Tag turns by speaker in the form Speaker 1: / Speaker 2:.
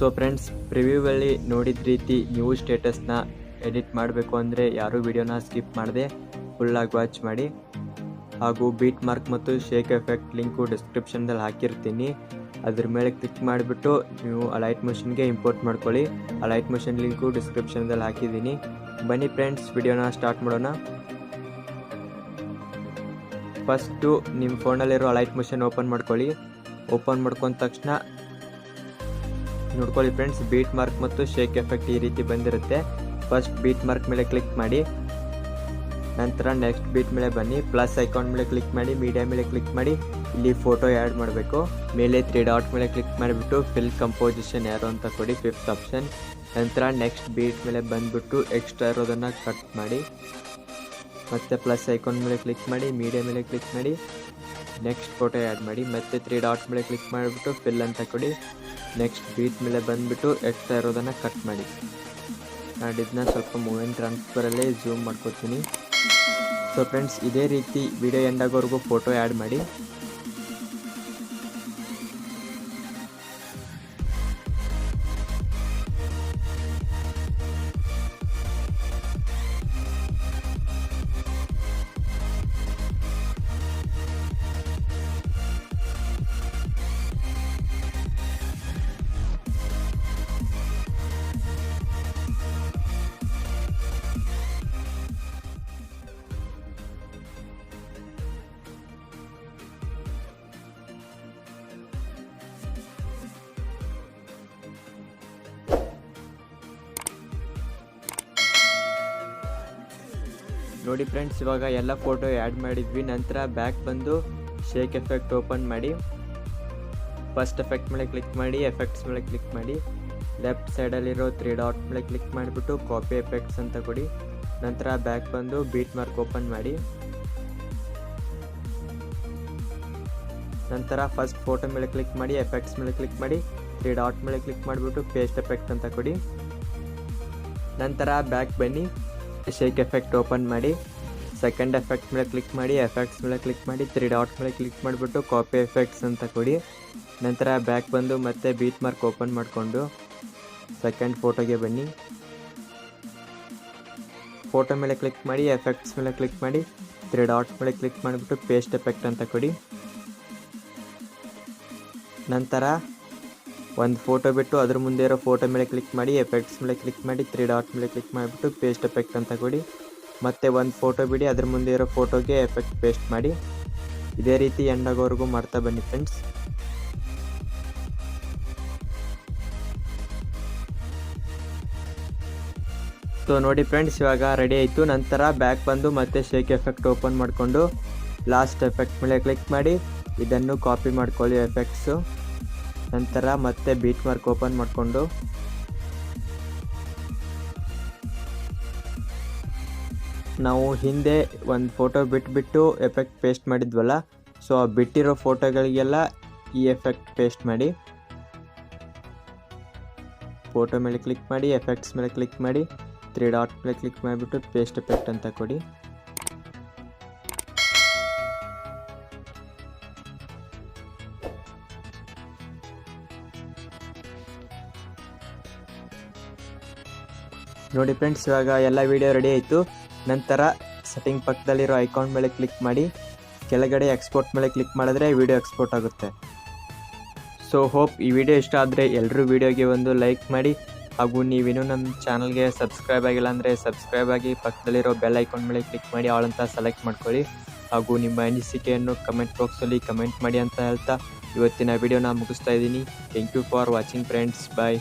Speaker 1: So friends, ಪ್ರಿವ್ಯೂವಲ್ಲಿ ನೋಡಿದ ರೀತಿ ನೀವು ಸ್ಟೇಟಸ್ನ ಎಡಿಟ್ ಮಾಡಬೇಕು ಅಂದರೆ ಯಾರೂ ವಿಡಿಯೋನ ಸ್ಕಿಪ್ ಮಾಡದೆ ಫುಲ್ಲಾಗಿ ವಾಚ್ ಮಾಡಿ. ಹಾಗೂ ಬೀಟ್ ಮಾರ್ಕ್ ಮತ್ತು ಶೇಕ್ ಎಫೆಕ್ಟ್ ಲಿಂಕು ಡಿಸ್ಕ್ರಿಪ್ಷನ್ದಲ್ಲಿ ಹಾಕಿರ್ತೀನಿ. ಅದ್ರ ಮೇಲೆ ಕ್ಲಿಕ್ ಮಾಡಿಬಿಟ್ಟು ನೀವು ಅಲೈಟ್ ಮೋಷನ್ಗೆ ಇಂಪೋರ್ಟ್ ಮಾಡ್ಕೊಳ್ಳಿ. ಅಲೈಟ್ ಮೋಷನ್ ಲಿಂಕು ಡಿಸ್ಕ್ರಿಪ್ಷನ್ದಲ್ಲಿ ಹಾಕಿದ್ದೀನಿ. ಬನ್ನಿ ಫ್ರೆಂಡ್ಸ್, ವಿಡಿಯೋನ ಸ್ಟಾರ್ಟ್ ಮಾಡೋಣ. ಫಸ್ಟು ನಿಮ್ಮ ಫೋನಲ್ಲಿರೋ ಅಲೈಟ್ ಮೋಷನ್ ಓಪನ್ ಮಾಡ್ಕೊಳ್ಳಿ. ಓಪನ್ ಮಾಡ್ಕೊಂಡ ತಕ್ಷಣ ನೋಡ್ಕೊಳ್ಳಿ ಫ್ರೆಂಡ್ಸ್, ಬೀಟ್ ಮಾರ್ಕ್ ಮತ್ತು ಶೇಕ್ ಎಫೆಕ್ಟ್ ಈ ರೀತಿ ಬಂದಿರುತ್ತೆ. ಫಸ್ಟ್ ಬೀಟ್ ಮಾರ್ಕ್ ಮೇಲೆ ಕ್ಲಿಕ್ ಮಾಡಿ, ನಂತರ ನೆಕ್ಸ್ಟ್ ಬೀಟ್ ಮೇಲೆ ಬನ್ನಿ. ಪ್ಲಸ್ ಐಕಾನ್ ಮೇಲೆ ಕ್ಲಿಕ್ ಮಾಡಿ, ಮೀಡಿಯಾ ಮೇಲೆ ಕ್ಲಿಕ್ ಮಾಡಿ, ಇಲ್ಲಿ ಫೋಟೋ ಆ್ಯಡ್ ಮಾಡಬೇಕು. ಮೇಲೆ 3 ಡಾಟ್ ಮೇಲೆ ಕ್ಲಿಕ್ ಮಾಡಿಬಿಟ್ಟು ಫಿಲ್ ಕಂಪೋಸಿಷನ್ ಯಾರು ಅಂತ ಕೊಡಿ, 5th ಆಪ್ಷನ್. ನಂತರ ನೆಕ್ಸ್ಟ್ ಬೀಟ್ ಮೇಲೆ ಬಂದುಬಿಟ್ಟು ಎಕ್ಸ್ಟ್ರಾ ಇರೋದನ್ನು ಕಟ್ ಮಾಡಿ. ಮತ್ತು ಪ್ಲಸ್ ಐಕಾನ್ ಮೇಲೆ ಕ್ಲಿಕ್ ಮಾಡಿ, ಮೀಡಿಯಾ ಮೇಲೆ ಕ್ಲಿಕ್ ಮಾಡಿ, ನೆಕ್ಸ್ಟ್ ಫೋಟೋ ಆ್ಯಡ್ ಮಾಡಿ. ಮತ್ತು 3 ಡಾಟ್ ಮೇಲೆ ಕ್ಲಿಕ್ ಮಾಡಿಬಿಟ್ಟು ಫಿಲ್ ಅಂತ ಕೊಡಿ. ನೆಕ್ಸ್ಟ್ ಬೀಟ್ ಮೇಲೆ ಬಂದುಬಿಟ್ಟು ಎಕ್ಸ್ಟ್ರಾ ಇರೋದನ್ನು ಕಟ್ ಮಾಡಿ. ನಾನು ಇದನ್ನ ಸ್ವಲ್ಪ ಮೂವಿಂಗ್ ಟ್ರಾನ್ಸ್ಫರಲ್ಲಿ ಝೂಮ್ ಮಾಡ್ಕೊತೀನಿ. ಸೊ ಫ್ರೆಂಡ್ಸ್, ಇದೇ ರೀತಿ ವಿಡಿಯೋ ಎಂಡ್ ಆಗೋವರೆಗೂ ಫೋಟೋ ಆ್ಯಡ್ ಮಾಡಿ. ನೋಡಿ ಫ್ರೆಂಡ್ಸ್, ಇವಾಗ ಎಲ್ಲ ಫೋಟೋ ಆ್ಯಡ್ ಮಾಡಿದ್ವಿ. ನಂತರ ಬ್ಯಾಕ್ ಬಂದು ಶೇಕ್ ಎಫೆಕ್ಟ್ ಓಪನ್ ಮಾಡಿ. ಫಸ್ಟ್ ಎಫೆಕ್ಟ್ ಮೇಲೆ ಕ್ಲಿಕ್ ಮಾಡಿ, ಎಫೆಕ್ಟ್ಸ್ ಮೇಲೆ ಕ್ಲಿಕ್ ಮಾಡಿ. ಲೆಫ್ಟ್ ಸೈಡಲ್ಲಿರೋ 3 ಡಾಟ್ ಮೇಲೆ ಕ್ಲಿಕ್ ಮಾಡಿಬಿಟ್ಟು ಕಾಪಿ ಎಫೆಕ್ಟ್ಸ್ ಅಂತ ಕೊಡಿ. ನಂತರ ಬ್ಯಾಕ್ ಬಂದು ಬೀಟ್ ಮಾರ್ಕ್ ಓಪನ್ ಮಾಡಿ. ನಂತರ ಫಸ್ಟ್ ಫೋಟೋ ಮೇಲೆ ಕ್ಲಿಕ್ ಮಾಡಿ, ಎಫೆಕ್ಟ್ಸ್ ಮೇಲೆ ಕ್ಲಿಕ್ ಮಾಡಿ, 3 ಡಾಟ್ ಮೇಲೆ ಕ್ಲಿಕ್ ಮಾಡಿಬಿಟ್ಟು ಪೇಸ್ಟ್ ಎಫೆಕ್ಟ್ ಅಂತ ಕೊಡಿ. ನಂತರ ಬ್ಯಾಕ್ ಬನ್ನಿ, ಶೇಕ್ ಎಫೆಕ್ಟ್ ಓಪನ್ ಮಾಡಿ. ಸೆಕೆಂಡ್ ಎಫೆಕ್ಟ್ ಮೇಲೆ ಕ್ಲಿಕ್ ಮಾಡಿ, ಎಫೆಕ್ಟ್ಸ್ ಮೇಲೆ ಕ್ಲಿಕ್ ಮಾಡಿ, 3 ಡಾಟ್ ಮೇಲೆ ಕ್ಲಿಕ್ ಮಾಡಿಬಿಟ್ಟು ಕಾಪಿ ಎಫೆಕ್ಟ್ಸ್ ಅಂತ ಕೊಡಿ. ನಂತರ ಬ್ಯಾಕ್ ಬಂದು ಮತ್ತೆ ಬೀಟ್ ಮಾರ್ಕ್ ಓಪನ್ ಮಾಡಿಕೊಂಡು ಸೆಕೆಂಡ್ ಫೋಟೋಗೆ ಬನ್ನಿ. ಫೋಟೋ ಮೇಲೆ ಕ್ಲಿಕ್ ಮಾಡಿ, ಎಫೆಕ್ಟ್ಸ್ ಮೇಲೆ ಕ್ಲಿಕ್ ಮಾಡಿ, 3 ಡಾಟ್ ಮೇಲೆ ಕ್ಲಿಕ್ ಮಾಡಿಬಿಟ್ಟು ಪೇಸ್ಟ್ ಎಫೆಕ್ಟ್ ಅಂತ ಕೊಡಿ. ನಂತರ ಒಂದು ಫೋಟೋ ಬಿಟ್ಟು ಅದ್ರ ಮುಂದೆ ಇರೋ ಫೋಟೋ ಮೇಲೆ ಕ್ಲಿಕ್ ಮಾಡಿ, ಎಫೆಕ್ಟ್ಸ್ ಮೇಲೆ ಕ್ಲಿಕ್ ಮಾಡಿ, 3 ಡಾಟ್ ಮೇಲೆ ಕ್ಲಿಕ್ ಮಾಡಿಬಿಟ್ಟು ಪೇಸ್ಟ್ ಎಫೆಕ್ಟ್ ಅಂತ ಕೊಡಿ. ಮತ್ತೆ ಒಂದು ಫೋಟೋ ಬಿಡಿ, ಅದ್ರ ಮುಂದೆ ಇರೋ ಫೋಟೋಗೆ ಎಫೆಕ್ಟ್ ಪೇಸ್ಟ್ ಮಾಡಿ. ಇದೇ ರೀತಿ ಎಂಡ್ ಆಗೋವರೆಗೂ ಮಾಡ್ತಾ ಬನ್ನಿ ಫ್ರೆಂಡ್ಸ್. ಸೊ ನೋಡಿ ಫ್ರೆಂಡ್ಸ್, ಇವಾಗ ರೆಡಿ ಆಯಿತು. ನಂತರ ಬ್ಯಾಕ್ ಬಂದು ಮತ್ತೆ ಶೇಕ್ ಎಫೆಕ್ಟ್ ಓಪನ್ ಮಾಡಿಕೊಂಡು ಲಾಸ್ಟ್ ಎಫೆಕ್ಟ್ ಮೇಲೆ ಕ್ಲಿಕ್ ಮಾಡಿ ಇದನ್ನು ಕಾಪಿ ಮಾಡ್ಕೊಳ್ಳಿ ಎಫೆಕ್ಟ್ಸು. ನಂತರ ಮತ್ತೆ ಬೀಟ್ ಮಾರ್ಕ್ ಓಪನ್ ಮಾಡಿಕೊಂಡು ನಾವು ಹಿಂದೆ ಒಂದು ಫೋಟೋ ಬಿಟ್ಬಿಟ್ಟು ಎಫೆಕ್ಟ್ ಪೇಸ್ಟ್ ಮಾಡಿದ್ವಲ್ಲ, ಸೊ ಆ ಬಿಟ್ಟಿರೋ ಫೋಟೋಗಳಿಗೆಲ್ಲ ಈ ಎಫೆಕ್ಟ್ ಪೇಸ್ಟ್ ಮಾಡಿ. ಫೋಟೋ ಮೇಲೆ ಕ್ಲಿಕ್ ಮಾಡಿ, ಎಫೆಕ್ಟ್ಸ್ ಮೇಲೆ ಕ್ಲಿಕ್ ಮಾಡಿ, 3 ಡಾಟ್ ಮೇಲೆ ಕ್ಲಿಕ್ ಮಾಡಿಬಿಟ್ಟು ಪೇಸ್ಟ್ ಎಫೆಕ್ಟ್ ಅಂತ ಕೊಡಿ. ನೋಡಿ ಫ್ರೆಂಡ್ಸ್, ಇವಾಗ ಎಲ್ಲ ವಿಡಿಯೋ ರೆಡಿ ಆಯಿತು. ನಂತರ ಸೆಟ್ಟಿಂಗ್ ಪಕ್ಕದಲ್ಲಿರೋ ಐಕಾನ್ ಮೇಲೆ ಕ್ಲಿಕ್ ಮಾಡಿ, ಕೆಳಗಡೆ ಎಕ್ಸ್ಪೋರ್ಟ್ ಮೇಲೆ ಕ್ಲಿಕ್ ಮಾಡಿದ್ರೆ ವಿಡಿಯೋ ಎಕ್ಸ್ಪೋರ್ಟ್ ಆಗುತ್ತೆ. ಸೊ ಹೋಪ್ ಈ ವಿಡಿಯೋ ಇಷ್ಟ ಆದರೆ ಎಲ್ಲರೂ ವಿಡಿಯೋಗೆ ಒಂದು ಲೈಕ್ ಮಾಡಿ. ಹಾಗೂ ನೀವೇನೂ ನಮ್ಮ ಚಾನಲ್ಗೆ ಸಬ್ಸ್ಕ್ರೈಬ್ ಆಗಿಲ್ಲ ಅಂದರೆ ಸಬ್ಸ್ಕ್ರೈಬ್ ಆಗಿ, ಪಕ್ಕದಲ್ಲಿರೋ ಬೆಲ್ ಐಕಾನ್ ಮೇಲೆ ಕ್ಲಿಕ್ ಮಾಡಿ ಆಲ್ ಅಂತ ಸೆಲೆಕ್ಟ್ ಮಾಡ್ಕೊಳ್ಳಿ. ಹಾಗೂ ನಿಮ್ಮ ಅನಿಸಿಕೆಯನ್ನು ಕಮೆಂಟ್ ಬಾಕ್ಸಲ್ಲಿ ಕಮೆಂಟ್ ಮಾಡಿ ಅಂತ ಹೇಳ್ತಾ ಇವತ್ತಿನ ವಿಡಿಯೋನ ಮುಗಿಸ್ತಾ ಇದ್ದೀನಿ. Thank you for watching friends. Bye.